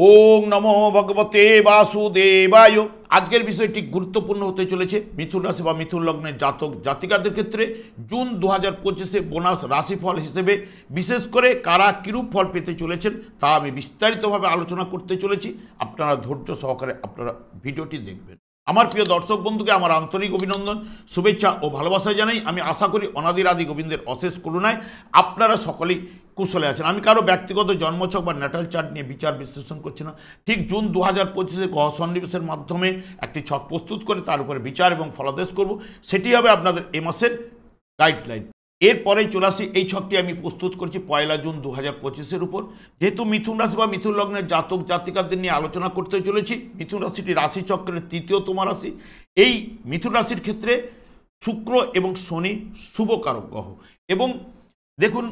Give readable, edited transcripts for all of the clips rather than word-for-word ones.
ওং নমো ভগবতে বাসুদেবায়। আজকের বিষয়টি গুরুত্বপূর্ণ হতে চলেছে মিথুন রাশি বা মিথুন লগ্নের জাতক জাতিকাদের ক্ষেত্রে জুন 2025-এ বোনাস রাশিফল হিসেবে বিশেষ করে কারা কিরূপ ফল পেতে চলেছেন তা আমি বিস্তারিতভাবে আলোচনা করতে চলেছি। আপনারা ধৈর্য সহকারে আপনারা ভিডিওটি দেখবেন। আমার প্রিয় দর্শক বন্ধুকে আমার আন্তরিক অভিনন্দন, শুভেচ্ছা ও ভালোবাসা জানাই। আমি আশা করি অনাদিরাদি গোবিন্দের অশেষ করুণায় আপনারা সকলেই কুশলে আছেন। আমি কারো ব্যক্তিগত জন্মছক বা ন্যাটাল চার্ট নিয়ে বিচার বিশ্লেষণ করছি না। ঠিক জুন 2025-এ গ্রহ সন্নিবেশের মাধ্যমে একটি ছক প্রস্তুত করে তার উপরে বিচার এবং ফলাদেশ করব, সেটি হবে আপনাদের এ মাসের গাইডলাইন। এরপরেই চলে আসি, এই ছকটি আমি প্রস্তুত করছি 1 জুন 2025-এর উপর। যেহেতু মিথুন রাশি বা মিথুন লগ্নের জাতক জাতিকাদের নিয়ে আলোচনা করতে চলেছি, মিথুন রাশিটি রাশিচক্রের তৃতীয়তম রাশি। এই মিথুন রাশির ক্ষেত্রে শুক্র এবং শনি শুভকারক গ্রহ। এবং দেখুন,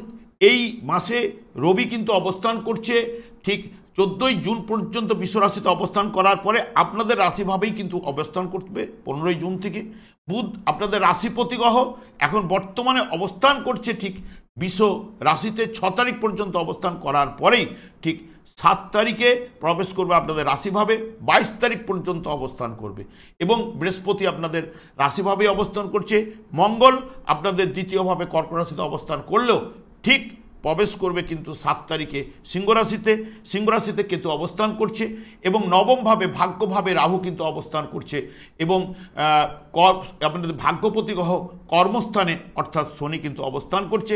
এই মাসে রবি কিন্তু অবস্থান করছে ঠিক 14 জুন পর্যন্ত বিশ্বরাশিতে অবস্থান করার পরে আপনাদের রাশিভাবেই কিন্তু অবস্থান করবে 15 জুন থেকে। বুধ আপনাদের রাশিপতি গ্রহ এখন বর্তমানে অবস্থান করছে ঠিক বিশ্ব রাশিতে 6 তারিখ পর্যন্ত অবস্থান করার পরেই ঠিক 7 তারিখে প্রবেশ করবে আপনাদের রাশিভাবে, 22 তারিখ পর্যন্ত অবস্থান করবে। এবং বৃহস্পতি আপনাদের রাশিভাবেই অবস্থান করছে। মঙ্গল আপনাদের দ্বিতীয়ভাবে কর্কট রাশিতে অবস্থান করলেও ঠিক প্রবেশ করবে কিন্তু 7 তারিখে সিংহরাশিতে। সিংহরাশিতে কেতু অবস্থান করছে এবং নবমভাবে ভাগ্যভাবে রাহু কিন্তু অবস্থান করছে। এবং আপনাদের ভাগ্যপতি গ্রহ কর্মস্থানে অর্থাৎ শনি কিন্তু অবস্থান করছে।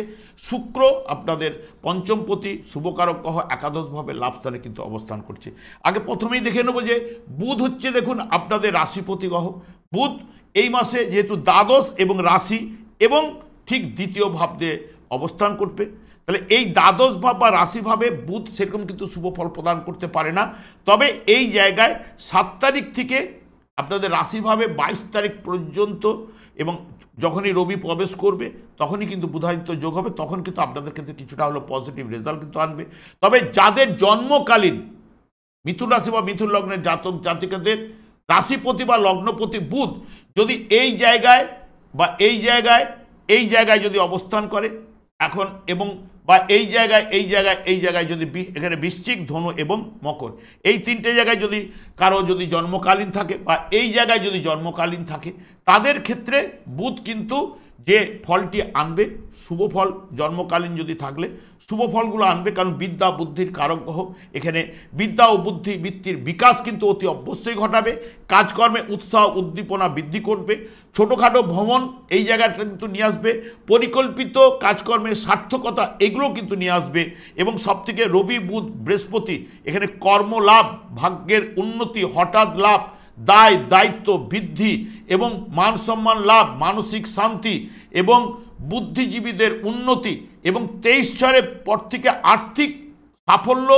শুক্র আপনাদের পঞ্চমপতি শুভকারক গ্রহ একাদশভাবে লাভস্থানে কিন্তু অবস্থান করছে। আগে প্রথমেই দেখে নেব যে বুধ হচ্ছে, দেখুন আপনাদের রাশিপতি গ্রহ। বুধ এই মাসে যেহেতু দ্বাদশ এবং রাশি এবং ঠিক দ্বিতীয় ভাবে অবস্থান করবে, তাহলে এই দ্বাদশ ভাব বা রাশিভাবে বুধ সেরকম কিন্তু শুভ ফল প্রদান করতে পারে না। তবে এই জায়গায় 7 তারিখ থেকে আপনাদের রাশিভাবে 22 তারিখ পর্যন্ত এবং যখনই রবি প্রবেশ করবে তখনই কিন্তু বুধাদিত্য যোগ হবে, তখন কিন্তু আপনাদের ক্ষেত্রে কিছুটা হলো পজিটিভ রেজাল্ট কিন্তু আনবে। তবে যাদের জন্মকালীন মিথুন রাশি বা মিথুন লগ্নের জাতক জাতিকাদের রাশিপতি বা লগ্নপতি বুধ যদি এই জায়গায় বা এই জায়গায় যদি অবস্থান করে এখন এবং বা এই জায়গায় যদি এখানে বৃশ্চিক, ধনু এবং মকর এই তিনটে জায়গায় যদি কারো যদি জন্মকালীন থাকে বা এই জায়গায় যদি জন্মকালীন থাকে, তাদের ক্ষেত্রে বুধ কিন্তু যে ফলটি আনবে শুভ ফল, জন্মকালীন যদি থাকলে শুভ ফলগুলো আনবে। কারণ বিদ্যা বুদ্ধির কারক গ্রহ, এখানে বিদ্যা ও বুদ্ধি বৃত্তির বিকাশ কিন্তু অতি অবশ্যই ঘটাবে। কাজকর্মে উৎসাহ উদ্দীপনা বৃদ্ধি করবে। ছোটোখাটো ভ্রমণ এই জায়গাটা কিন্তু নিয়ে আসবে। পরিকল্পিত কাজকর্মের সার্থকতা এগুলো কিন্তু নিয়ে আসবে। এবং সবথেকে রবি বুধ বৃহস্পতি এখানে কর্মলাভ, ভাগ্যের উন্নতি, হঠাৎ লাভ, দায় দায়িত্ব বৃদ্ধি এবং মান সম্মান লাভ, মানসিক শান্তি এবং বুদ্ধিজীবীদের উন্নতি এবং 23/6-এর পর থেকে আর্থিক সাফল্য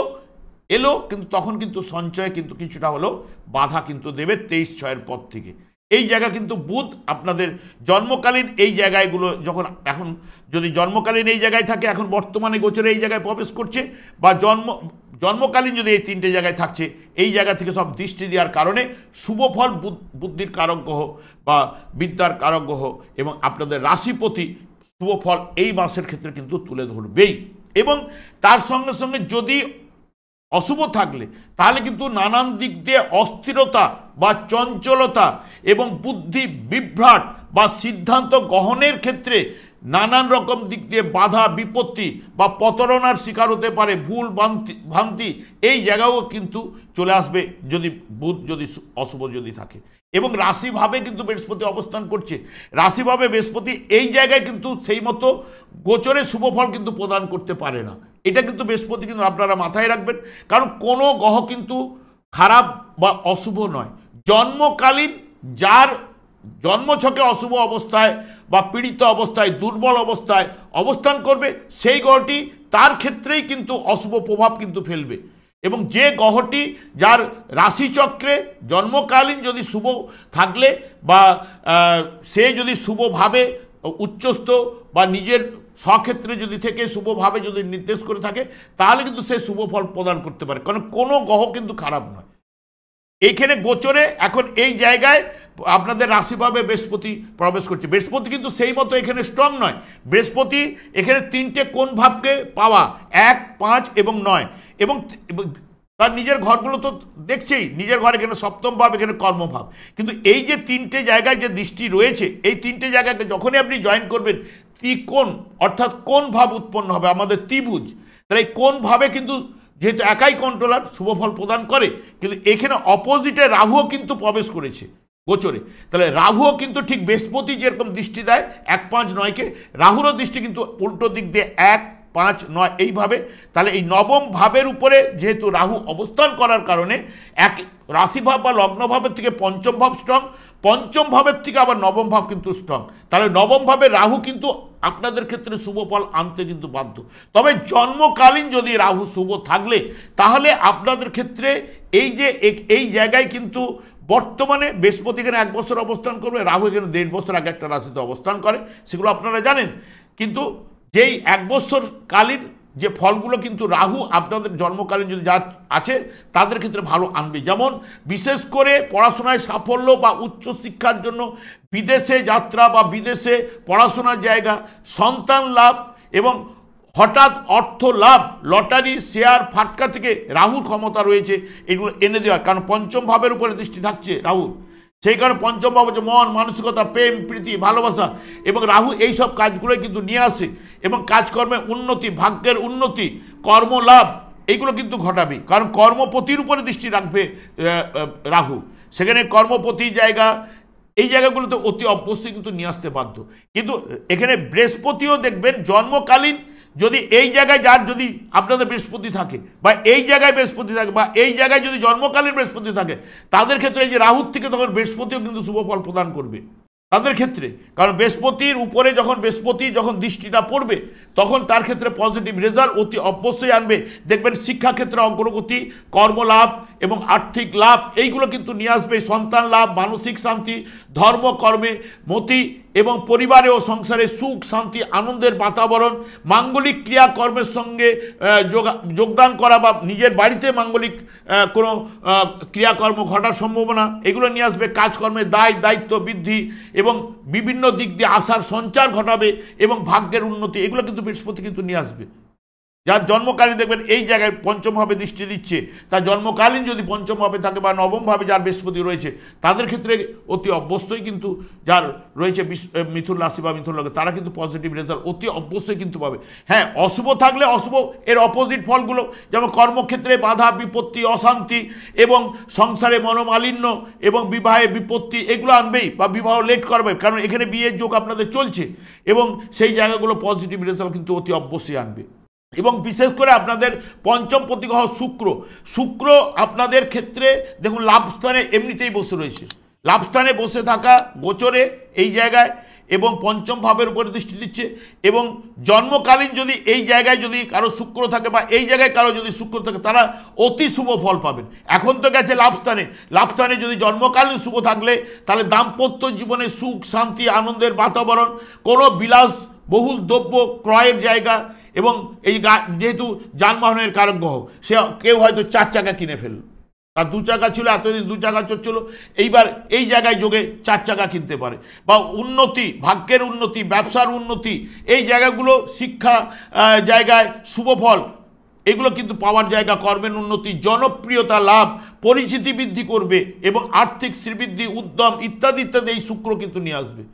এলো, কিন্তু তখন কিন্তু সঞ্চয়ে কিন্তু কিছুটা হলেও বাধা কিন্তু দেবে 23/6-এর পর থেকে। এই জায়গা কিন্তু বুধ আপনাদের জন্মকালীন এই জায়গাগুলো যখন এখন যদি জন্মকালীন এই জায়গায় থাকে, এখন বর্তমানে গোচরে এই জায়গায় প্রবেশ করছে বা জন্মকালীন যদি এই তিনটে জায়গায় থাকছে, এই জায়গা থেকে সব দৃষ্টি দেওয়ার কারণে শুভফল বুদ্ধির কারক গ্রহ বা বিদ্যার কারক গ্রহ এবং আপনাদের রাশিপতি শুভফল এই মাসের ক্ষেত্রে কিন্তু তুলে ধরবেই। এবং তার সঙ্গে সঙ্গে যদি অশুভ থাকলে তাহলে কিন্তু নানান দিক দিয়ে অস্থিরতা বা চঞ্চলতা এবং বুদ্ধি বিভ্রাট বা সিদ্ধান্ত গ্রহণের ক্ষেত্রে নানান রকম দিক দিয়ে বাধা বিপত্তি বা প্রতারণার শিকার হতে পারে, ভুল ভ্রান্তি এই জায়গাও কিন্তু চলে আসবে যদি বুধ যদি অশুভ যদি থাকে। এবং রাশিভাবে কিন্তু বৃহস্পতি অবস্থান করছে। রাশিভাবে বৃহস্পতি এই জায়গায় কিন্তু সেই মতো গোচরে শুভফল কিন্তু প্রদান করতে পারে না। এটা কিন্তু বৃহস্পতি কিন্তু আপনারা মাথায় রাখবেন, কারণ কোনো গ্রহ কিন্তু খারাপ বা অশুভ নয়। জন্মকালীন যার জন্মছকে অশুভ অবস্থায় বা পীড়িত অবস্থায়, দুর্বল অবস্থায় অবস্থান করবে, সেই গ্রহটি তার ক্ষেত্রেই কিন্তু অশুভ প্রভাব কিন্তু ফেলবে। এবং যে গ্রহটি যার রাশিচক্রে জন্মকালীন যদি শুভ থাকলে বা সে যদি শুভভাবে উচ্চস্থ বা নিজের স্বক্ষেত্রে যদি থেকে শুভভাবে যদি নির্দেশ করে থাকে, তাহলে কিন্তু সে শুভ ফল প্রদান করতে পারে, কারণ কোনো গ্রহ কিন্তু খারাপ নয়। এইখানে গোচরে এখন এই জায়গায় আপনাদের রাশিভাবে বৃহস্পতি প্রবেশ করছে। বৃহস্পতি কিন্তু সেই মতো এখানে স্ট্রং নয়। বৃহস্পতি এখানে 3টে কোন ভাবকে পাওয়া, 1, 5 এবং 9 এবং তার নিজের ঘরগুলো তো দেখছেই, নিজের ঘর এখানে সপ্তম ভাব, এখানে কর্মভাব, কিন্তু এই যে তিনটে জায়গায় যে দৃষ্টি রয়েছে, এই তিনটে জায়গাকে যখনই আপনি জয়েন করবেন, ত্রিকোণ অর্থাৎ কোন ভাব উৎপন্ন হবে, আমাদের ত্রিভুজ। তাহলে এই কোন ভাবে কিন্তু যেহেতু একাই কন্ট্রোলার শুভ ফল প্রদান করে, কিন্তু এখানে অপোজিটে রাহুও কিন্তু প্রবেশ করেছে গোচরে। তাহলে রাহুও কিন্তু ঠিক বৃহস্পতি যেরকম দৃষ্টি দেয় 1-5-9-কে, রাহুরও দৃষ্টি কিন্তু উল্টো দিক দিয়ে 1-5-9 এইভাবে। তাহলে এই নবম ভাবের উপরে যেহেতু রাহু অবস্থান করার কারণে এক রাশিভাব বা লগ্নভাবের থেকে পঞ্চম ভাব স্ট্রং, পঞ্চম ভাবের থেকে আবার নবম ভাব কিন্তু স্ট্রং। তাহলে নবম ভাবে রাহু কিন্তু আপনাদের ক্ষেত্রে শুভ ফল আনতে কিন্তু বাধ্য। তবে জন্মকালীন যদি রাহু শুভ থাকলে তাহলে আপনাদের ক্ষেত্রে এই যে এই জায়গায় কিন্তু বর্তমানে বৃহস্পতি এখানে 1 বছর অবস্থান করবে, রাহু এখানে 1.5 বছর আগে একটা রাশিতে অবস্থান করে, সেগুলো আপনারা জানেন। কিন্তু যেই 1 বছর কালীন যে ফলগুলো কিন্তু রাহু আপনাদের জন্মকালীন যদি যা আছে তাদের ক্ষেত্রে ভালো আনবে। যেমন বিশেষ করে পড়াশোনায় সাফল্য বা উচ্চশিক্ষার জন্য বিদেশে যাত্রা বা বিদেশে পড়াশোনার জায়গা, সন্তান লাভ এবং হঠাৎ অর্থ লাভ, লটারি, শেয়ার, ফাটকা থেকে রাহুর ক্ষমতা রয়েছে এগুলো এনে দেওয়ার। কারণ পঞ্চম ভাবের উপরে দৃষ্টি থাকছে রাহুর, সেই কারণে পঞ্চম ভাব হচ্ছে মন, মানসিকতা, প্রেম, প্রীতি, ভালোবাসা, এবং রাহু এই সব কাজগুলোই কিন্তু নিয়ে আসে এবং কাজকর্মে উন্নতি, ভাগ্যের উন্নতি, কর্মলাভ এইগুলো কিন্তু ঘটাবে। কারণ কর্মপতির উপরে দৃষ্টি রাখবে রাহু, সেখানে কর্মপতি জায়গা, এই জায়গাগুলোতে অতি অবশ্যই কিন্তু নিয়ে আসতে বাধ্য। কিন্তু এখানে বৃহস্পতিও দেখবেন জন্মকালীন যদি এই জায়গায় যার যদি আপনাদের বৃহস্পতি থাকে বা এই জায়গায় বৃহস্পতি থাকে বা এই জায়গায় যদি জন্মকালীন বৃহস্পতি থাকে, তাদের ক্ষেত্রে এই যে রাহুর থেকে তখন বৃহস্পতিও কিন্তু শুভ ফল প্রদান করবে তাদের ক্ষেত্রে। কারণ বৃহস্পতির উপরে বৃহস্পতি যখন দৃষ্টিটা পড়বে তখন তার ক্ষেত্রে পজিটিভ রেজাল্ট অতি অবশ্যই আনবে। দেখবেন শিক্ষাক্ষেত্রে অগ্রগতি, কর্মলাভ এবং আর্থিক লাভ এইগুলো কিন্তু নিয়ে আসবে, সন্তান লাভ, মানসিক শান্তি, ধর্ম কর্মে মতি এবং পরিবারে ও সংসারে সুখ শান্তি আনন্দের বাতাবরণ, মাঙ্গলিক ক্রিয়াকর্মের সঙ্গে যোগদান করা বা নিজের বাড়িতে মাঙ্গলিক কোনো ক্রিয়াকর্ম ঘটার সম্ভাবনা এগুলো নিয়ে আসবে, কাজকর্মের দায়িত্ব বৃদ্ধি এবং বিভিন্ন দিক দিয়ে আশার সঞ্চার ঘটাবে এবং ভাগ্যের উন্নতি, এগুলো কিন্তু বৃহস্পতি কিন্তু নিয়ে আসবে। যার জন্মকালীন দেখবেন এই জায়গায় পঞ্চমভাবে দৃষ্টি দিচ্ছে, তার জন্মকালীন যদি পঞ্চমভাবে থাকে বা নবমভাবে যার বৃহস্পতি রয়েছে তাদের ক্ষেত্রে অতি অবশ্যই কিন্তু যার রয়েছে মিথুন রাশি বা মিথুন লগ্ন তারা কিন্তু পজিটিভ রেজাল্ট অতি অবশ্যই কিন্তু পাবে। হ্যাঁ, অশুভ থাকলে অশুভ এর অপোজিট ফলগুলো, যেমন কর্মক্ষেত্রে বাধা বিপত্তি, অশান্তি এবং সংসারে মনোমালিন্য এবং বিবাহে বিপত্তি এগুলো আনবেই বা বিবাহ লেট করবে, কারণ এখানে বিয়ের যোগ আপনাদের চলছে এবং সেই জায়গাগুলো পজিটিভ রেজাল্ট কিন্তু অতি অবশ্যই আনবে। এবং বিশেষ করে আপনাদের পঞ্চম প্রতিগ্রহ শুক্র আপনাদের ক্ষেত্রে দেখুন লাভস্থানে এমনিতেই বসে রয়েছে, লাভস্থানে বসে থাকা গোচরে এই জায়গায় এবং পঞ্চম ভাবের উপরে দৃষ্টি দিচ্ছে। এবং জন্মকালীন যদি এই জায়গায় যদি কারো শুক্র থাকে বা এই জায়গায় কারো যদি শুক্র থাকে তারা অতি শুভ ফল পাবেন। এখন তো গেছে লাভস্থানে যদি জন্মকালীন শুভ থাকলে তাহলে দাম্পত্য জীবনে সুখ শান্তি আনন্দের বাতাবরণ, কোনো বিলাস বহুল দ্রব্য ক্রয়ের জায়গা এবং এই যেহেতু যানবাহনের কারক গ্রহ, সে কেউ হয়তো 4 চাকা কিনে ফেলল, তার 2 চাকা ছিল, এতদিন 2 চাকা চলছিল, এইবার এই জায়গায় যোগে 4 চাকা কিনতে পারে। বা উন্নতি, ভাগ্যের উন্নতি, ব্যবসার উন্নতি, এই জায়গাগুলো শিক্ষা জায়গায় শুভ ফল এগুলো কিন্তু পাওয়ার জায়গা, কর্মের উন্নতি, জনপ্রিয়তা লাভ, পরিচিতি বৃদ্ধি করবে এবং আর্থিক শ্রীবৃদ্ধি, উদ্যম ইত্যাদি ইত্যাদি এই শুক্র কিন্তু নিয়ে আসবে।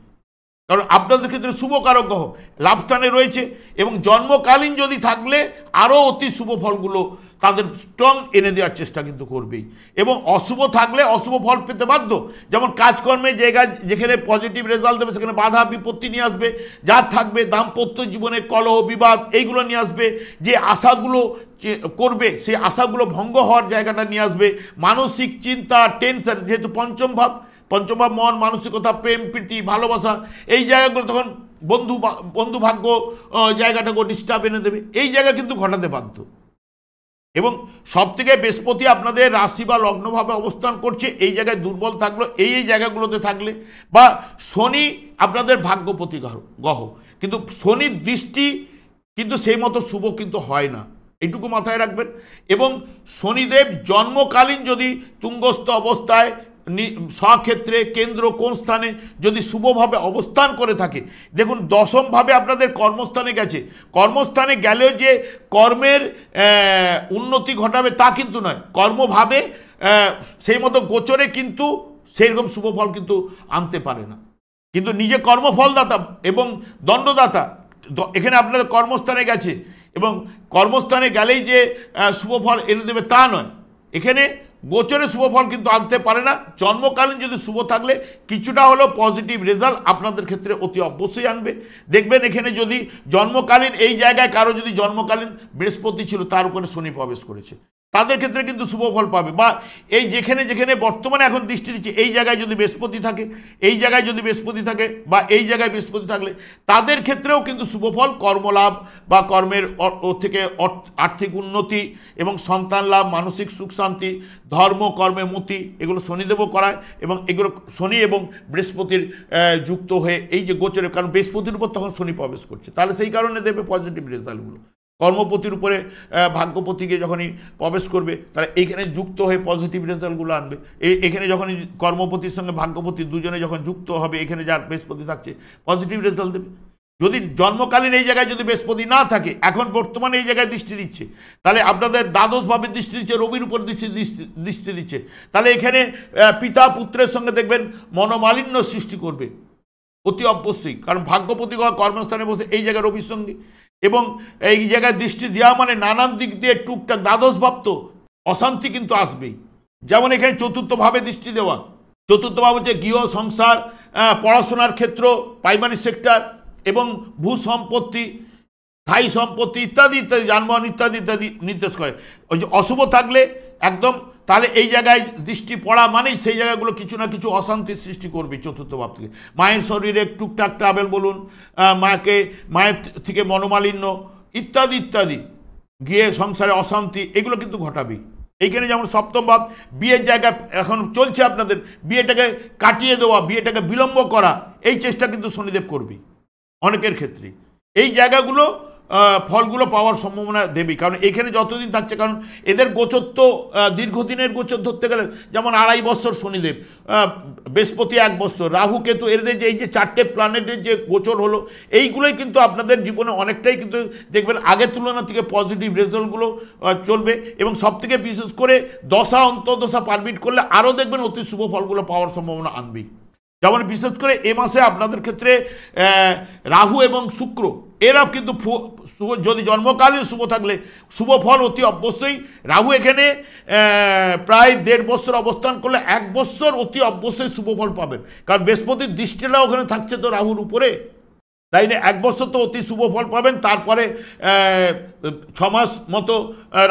কারণ আপনাদের ক্ষেত্রে শুভ কারক গ্রহ লাভস্থানে রয়েছে এবং জন্মকালীন যদি থাকলে আরও অতি শুভ ফলগুলো তাদের স্ট্রং এনে দেওয়ার চেষ্টা কিন্তু করবেই। এবং অশুভ থাকলে অশুভ ফল পেতে বাধ্য, যেমন কাজকর্মে জায়গায় যেখানে পজিটিভ রেজাল্ট দেবে সেখানে বাধা বিপত্তি নিয়ে আসবে, যার থাকবে দাম্পত্য জীবনে কলহ বিবাদ এইগুলো নিয়ে আসবে, যে আশাগুলো করবে সেই আশাগুলো ভঙ্গ হওয়ার জায়গাটা নিয়ে আসবে, মানসিক চিন্তা টেনশন, যেহেতু পঞ্চম ভাব মন, মানসিকতা, প্রেম প্রীতি, ভালোবাসা এই জায়গাগুলো তখন বন্ধু ভাগ্য জায়গাটাকে ডিস্টার্ব এনে দেবে, এই জায়গা কিন্তু ঘটাতে বাধ্য। এবং সবথেকে বৃহস্পতি আপনাদের রাশি বা লগ্নভাবে অবস্থান করছে, এই জায়গায় দুর্বল থাকলো এই জায়গাগুলোতে থাকলে, বা শনি আপনাদের ভাগ্যপতি গ্রহ, কিন্তু শনির দৃষ্টি কিন্তু সেই মতো শুভ কিন্তু হয় না, এইটুকু মাথায় রাখবেন। এবং শনিদেব জন্মকালীন যদি তুঙ্গস্থ অবস্থায় স্বক্ষেত্রে কেন্দ্র কোন স্থানে যদি শুভভাবে অবস্থান করে থাকে, দেখুন দশমভাবে আপনাদের কর্মস্থানে গেছে, কর্মস্থানে গেলেও যে কর্মের উন্নতি ঘটাবে তা কিন্তু নয়, কর্মভাবে সেই মতো গোচরে কিন্তু সেইরকম শুভফল কিন্তু আনতে পারে না, কিন্তু নিজে কর্মফলদাতা এবং দণ্ডদাতা এখানে আপনাদের কর্মস্থানে গেছে এবং কর্মস্থানে গেলেই যে শুভফল এনে দেবে তা নয়, এখানে গোচরে শুভফল কিন্তু আনতে পারে না। জন্মকালীন যদি শুভ থাকলে কিছুটা হলেও পজিটিভ রেজাল্ট আপনাদের ক্ষেত্রে অতি অবশ্যই আনবে। দেখবেন এখানে যদি জন্মকালীন এই জায়গায় কারো যদি জন্মকালীন বৃহস্পতি ছিল তার উপরে শনি প্রবেশ করেছে, তাদের ক্ষেত্রে কিন্তু শুভফল পাবে। বা এই যেখানে যেখানে বর্তমানে এখন দৃষ্টি দিচ্ছে এই জায়গায় যদি বৃহস্পতি থাকে, এই জায়গায় যদি বৃহস্পতি থাকে বা এই জায়গায় বৃহস্পতি থাকলে তাদের ক্ষেত্রেও কিন্তু শুভফল, কর্মলাভ বা কর্মের থেকে আর্থিক উন্নতি এবং সন্তান লাভ, মানসিক সুখ শান্তি, ধর্ম কর্মে মতি, এগুলো শনিদেবও করায় এবং এগুলো শনি এবং বৃহস্পতির যুক্ত হয়ে এই যে গোচরে, কারণ বৃহস্পতির উপর তখন শনি প্রবেশ করছে, তাহলে সেই কারণে দেবে পজিটিভ রেজাল্টগুলো। কর্মপতির উপরে ভাগ্যপতিকে যখনই প্রবেশ করবে তাহলে এইখানে যুক্ত হয়ে পজিটিভ রেজাল্টগুলো আনবে। এখানে যখনই কর্মপতির সঙ্গে ভাগ্যপতি দুজনে যখন যুক্ত হবে, এখানে যার বৃহস্পতি থাকছে পজিটিভ রেজাল্ট দেবে। যদি জন্মকালীন এই জায়গায় যদি বৃহস্পতি না থাকে, এখন বর্তমানে এই জায়গায় দৃষ্টি দিচ্ছে, তাহলে আপনাদের দ্বাদশভাবে দৃষ্টি দিচ্ছে, রবির উপর দৃষ্টি দিচ্ছে, তাহলে এখানে পিতা পুত্রের সঙ্গে দেখবেন মনোমালিন্য সৃষ্টি করবে অতি অবশ্যই, কারণ ভাগ্যপতি কর্মস্থানে বসে এই জায়গায় রবির সঙ্গে এবং এই জায়গায় দৃষ্টি দেওয়া মানে নানান দিক দিয়ে টুকটাক দ্বাদশভাব তো অশান্তি কিন্তু আসবেই। যেমন এখানে চতুর্থভাবে দৃষ্টি দেওয়া, চতুর্থভাব হচ্ছে গৃহ সংসার, পড়াশোনার ক্ষেত্র, প্রাইমারি সেক্টর এবং ভূ সম্পত্তি, স্থায়ী সম্পত্তি ইত্যাদি ইত্যাদি, যানবাহন ইত্যাদি ইত্যাদি নির্দেশ করে। ওই যে অশুভ থাকলে একদম, তাহলে এই জায়গায় দৃষ্টি পড়া মানেই সেই জায়গাগুলো কিছু না কিছু অশান্তির সৃষ্টি করবে চতুর্থ ভাব থেকে। মায়ের শরীরে টুকটাক ট্রাভেল বলুন, মায়ের থেকে মনোমালিন্য ইত্যাদি ইত্যাদি, গিয়ে সংসারে অশান্তি, এগুলো কিন্তু ঘটাবেই। এইখানে যেমন সপ্তম ভাব, বিয়ের জায়গা এখন চলছে আপনাদের, বিয়েটাকে কাটিয়ে দেওয়া, বিয়েটাকে বিলম্ব করা, এই চেষ্টা কিন্তু শনিদেব করবে অনেকের ক্ষেত্রে। এই জায়গাগুলো ফলগুলো পাওয়ার সম্ভাবনা দেবেই, কারণ এখানে যতদিন থাকছে, কারণ এদের গোচর তো দীর্ঘদিনের গোচর ধরতে গেলে যেমন 2.5 বছর শনিদেব, বৃহস্পতি 1 বছর, রাহু কেতু, এদের যে এই যে 4টে প্ল্যানেটের যে গোচর হলো, এইগুলোই কিন্তু আপনাদের জীবনে অনেকটাই কিন্তু দেখবেন আগের তুলনা থেকে পজিটিভ রেজাল্টগুলো চলবে। এবং সবথেকে বিশেষ করে দশা অন্তর্দশা পারমিট করলে আরও দেখবেন অতি শুভ ফলগুলো পাওয়ার সম্ভাবনা আনবেই। যেমন বিশেষ করে এ মাসে আপনাদের ক্ষেত্রে রাহু এবং শুক্র এরা কিন্তু যদি জন্মকালীন শুভ থাকলে শুভ ফল অতি অবশ্যই। রাহু এখানে প্রায় 1.5 বছর অবস্থান করলে 1 বছর অতি অবশ্যই শুভ ফল পাবেন, কারণ বৃহস্পতির দৃষ্টিটা ওখানে থাকছে তো রাহুর উপরে, তাই না 1 বছর তো অতি শুভ ফল পাবেন। তারপরে 6 মাস মতো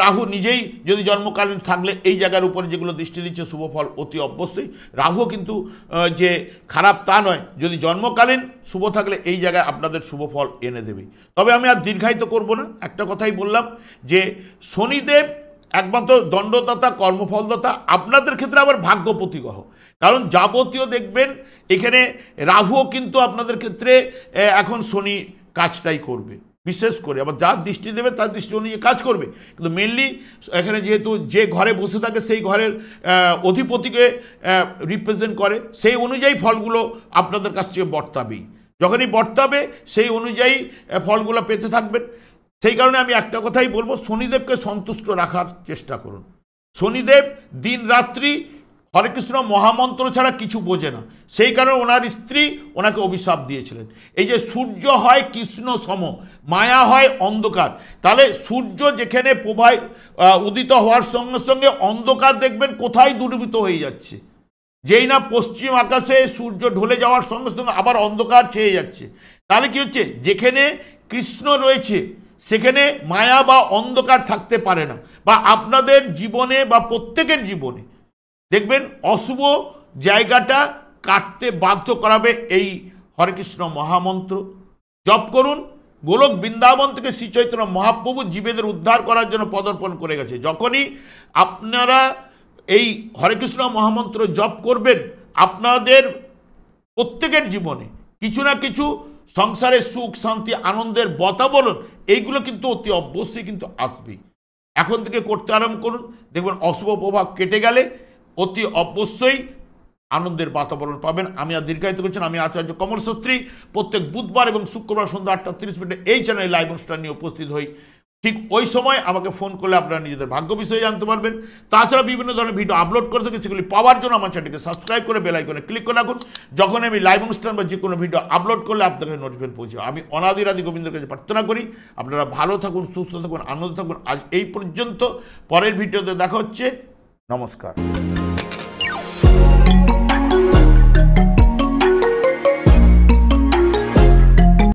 রাহু নিজেই যদি জন্মকালীন থাকলে এই জায়গার উপরে যেগুলো দৃষ্টি দিচ্ছে শুভ ফল অতি অবশ্যই। রাহু কিন্তু যে খারাপ তা নয়, যদি জন্মকালীন শুভ থাকলে এই জায়গায় আপনাদের শুভ ফল এনে দেবে। তবে আমি আর দীর্ঘায়িত করব না, একটা কথাই বললাম যে শনিদেব একমাত্র দণ্ডদাতা, কর্মফলদাতা, আপনাদের ক্ষেত্রে আবার ভাগ্যপতি গ্রহ, কারণ যাবতীয় দেখবেন এখানে রাহুও কিন্তু আপনাদের ক্ষেত্রে এখন শনি কাজটাই করবে, বিশেষ করে আবার যার দৃষ্টি দেবে তার দৃষ্টি অনুযায়ী কাজ করবে, কিন্তু মেনলি এখানে যেহেতু যে ঘরে বসে থাকে সেই ঘরের অধিপতিকে রিপ্রেজেন্ট করে, সেই অনুযায়ী ফলগুলো আপনাদের কাছ থেকে বর্তাবেই। যখনই বর্তাবে সেই অনুযায়ী ফলগুলো পেতে থাকবেন। সেই কারণে আমি একটা কথাই বলবো, শনিদেবকে সন্তুষ্ট রাখার চেষ্টা করুন। শনিদেব দিন রাত্রি হরে কৃষ্ণ মহামন্ত্র ছাড়া কিছু বোঝে না, সেই কারণে ওনার স্ত্রী ওনাকে অভিশাপ দিয়েছিলেন। এই যে সূর্য হয় কৃষ্ণ সম, মায়া হয় অন্ধকার, তাহলে সূর্য যেখানে প্রভায় উদিত হওয়ার সঙ্গে সঙ্গে অন্ধকার দেখবেন কোথায় দূরীভূত হয়ে যাচ্ছে, যেই না পশ্চিম আকাশে সূর্য ঢলে যাওয়ার সঙ্গে সঙ্গে আবার অন্ধকার ছেয়ে যাচ্ছে। তাহলে কি হচ্ছে, যেখানে কৃষ্ণ রয়েছে সেখানে মায়া বা অন্ধকার থাকতে পারে না, বা আপনাদের জীবনে বা প্রত্যেকের জীবনে দেখবেন অশুভ জায়গাটা কাটতে বাধ্য করাবে এই হরে কৃষ্ণ মহামন্ত্র জপ করুন। গোলক বৃন্দাবন থেকে শ্রী চৈতন্য মহাপ্রভু জীবেদের উদ্ধার করার জন্য পদার্পণ করে গেছে। যখনই আপনারা এই হরে কৃষ্ণ মহামন্ত্র জপ করবেন, আপনাদের প্রত্যেকের জীবনে কিছু না কিছু সংসারে সুখ শান্তি আনন্দের বাতাবরণ এইগুলো কিন্তু অতি অবশ্যই কিন্তু আসবেই। এখন থেকে করতে আরম্ভ করুন, দেখবেন অশুভ প্রভাব কেটে গেলে অতি অবশ্যই আনন্দের বাতাবরণ পাবেন। আমি আর দীর্ঘায়িত করছেন, আমি আচার্য কমল শাস্ত্রী। প্রত্যেক বুধবার এবং শুক্রবার সন্ধ্যা 8:30 এই চ্যানেলে লাইভ অনুষ্ঠান নিয়ে উপস্থিত হই। ঠিক ওই সময় আমাকে ফোন করলে আপনারা নিজেদের ভাগ্য বিষয়ে জানতে পারবেন। তাছাড়া বিভিন্ন ধরনের ভিডিও আপলোড করে থাকি, সেগুলি পাওয়ার জন্য আমার চ্যানেলকে সাবস্ক্রাইব করে বেল আইকনে ক্লিক করে রাখুন। যখন আমি লাইভ অনুষ্ঠান বা যে কোনো ভিডিও আপলোড করলে আপনাদের নোটিফিকেশন পৌঁছে। আমি অনাদিরাদি গোবিন্দের কাছে প্রার্থনা করি আপনারা ভালো থাকুন, সুস্থ থাকুন, আনন্দ থাকুন। আজ এই পর্যন্ত, পরের ভিডিওতে দেখা হচ্ছে। নমস্কার।